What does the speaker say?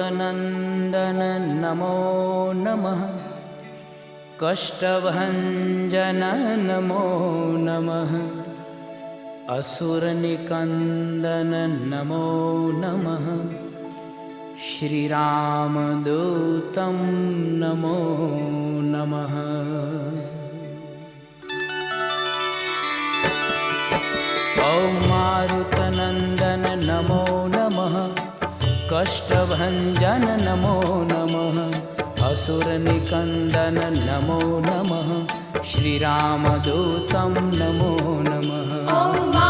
मारुतनन्दन नमो नमः। कष्टभञ्जन नमो नमः। असुरनिकन्दन नमो नमः। श्रीरामदूतं नमो नमः। ॐ मारुतनन्दन नमो नमः। कष्टभञ्जन नमो नमः। असुरनिकन्दन नमो नमः। श्रीरामदूतं नमो नमः।